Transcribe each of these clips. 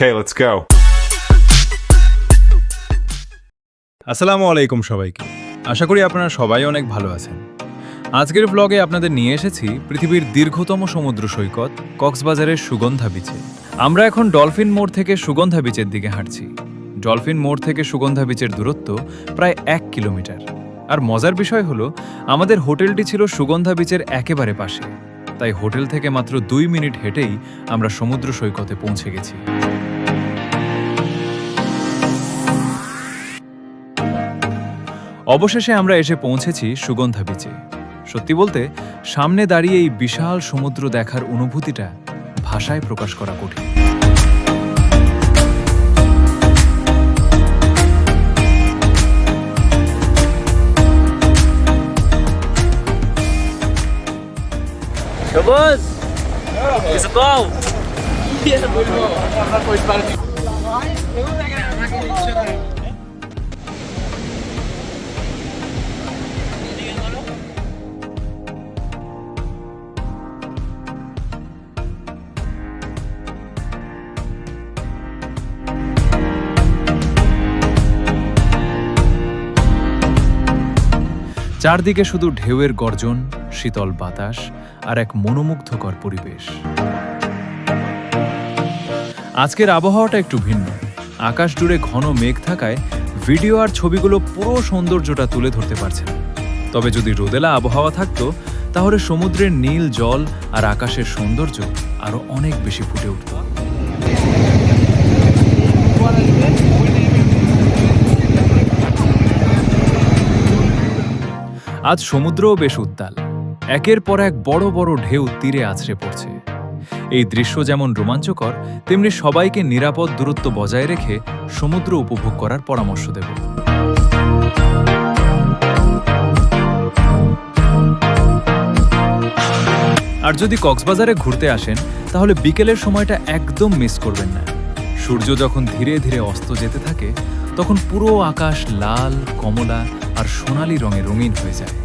Okay, let's go. আসসালামু আলাইকুম সবাইকে। আশা করি আপনারা সবাই অনেক ভালো আছেন। আজকের ব্লগে আপনাদের নিয়ে এসেছি পৃথিবীর দীর্ঘতম সমুদ্র সৈকত কক্সবাজারের সুগন্ধা বিচে। আমরা এখন ডলফিন মোড় থেকে সুগন্ধা বিচের দিকে হাঁটছি। ডলফিন মোড় থেকে সুগন্ধা বিচের দূরত্ব প্রায় 1 কিলোমিটার। আর মজার বিষয় হলো আমাদের হোটেলটি ছিল সুগন্ধা বিচের একেবারে পাশে, তাই হোটেল থেকে মাত্র 2 মিনিট হেঁটেই আমরা সমুদ্র সৈকতে পৌঁছে গেছি। অবশেষে আমরা এসে পৌঁছেছি সুগন্ধা বিচে। সত্যি বলতে সামনে দাঁড়িয়ে এই বিশাল সমুদ্র দেখার অনুভূতিটা ভাষায় প্রকাশ করা কঠিন। Vamos! Pessoal! চারদিকে শুধু ঢেউয়ের গর্জন, শীতল বাতাস আর এক মনোমুগ্ধকর পরিবেশ। আজকের আবহাওয়াটা একটু ভিন্ন। আকাশ জুড়ে ঘন মেঘ থাকায় ভিডিও আর ছবিগুলো পুরো সৌন্দর্যটা তুলে ধরতে পারছে না। তবে যদি রোদেলা আবহাওয়া থাকতো তাহলে সমুদ্রের নীল জল আর আকাশের সৌন্দর্য আরো অনেক বেশি ফুটে উঠত। আজ সমুদ্রও বেশ উত্তাল। একের পর এক বড় বড় ঢেউ তীরে আছড়ে পড়ছে। এই দৃশ্য যেমন রোমাঞ্চকর, তেমনি সবাইকে নিরাপদ দূরত্ব বজায় রেখে সমুদ্র উপভোগ করার পরামর্শ দেব। আর যদি কক্সবাজারে ঘুরতে আসেন তাহলে বিকেলের সময়টা একদম মিস করবেন না। সূর্য যখন ধীরে ধীরে অস্ত যেতে থাকে তখন পুরো আকাশ লাল, কমলা আর সোনালী রঙে রঙিন হয়ে যায়।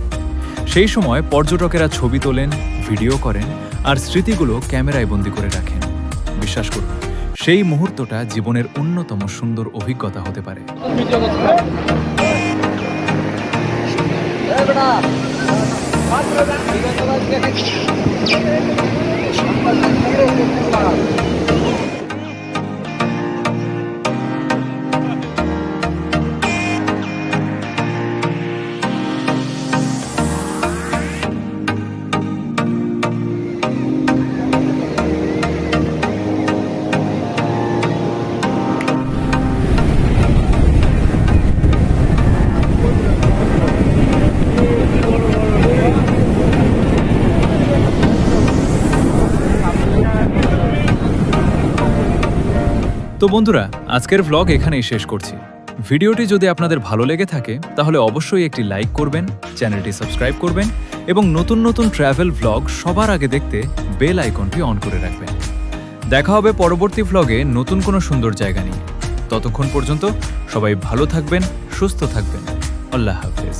সেই সময় পর্যটকেরা ছবি তোলেন, ভিডিও করেন আর স্মৃতিগুলো ক্যামেরায় বন্দি করে রাখেন। বিশ্বাস করুন, সেই মুহূর্তটা জীবনের অন্যতম সুন্দর অভিজ্ঞতা হতে পারে। তো বন্ধুরা, আজকের ভ্লগ এখানেই শেষ করছি। ভিডিওটি যদি আপনাদের ভালো লেগে থাকে তাহলে অবশ্যই একটি লাইক করবেন, চ্যানেলটি সাবস্ক্রাইব করবেন এবং নতুন নতুন ট্রাভেল ভ্লগ সবার আগে দেখতে বেল আইকনটি অন করে রাখবেন। দেখা হবে পরবর্তী ভ্লগে নতুন কোনো সুন্দর জায়গা নিয়ে। ততক্ষণ পর্যন্ত সবাই ভালো থাকবেন, সুস্থ থাকবেন। আল্লাহ হাফেজ।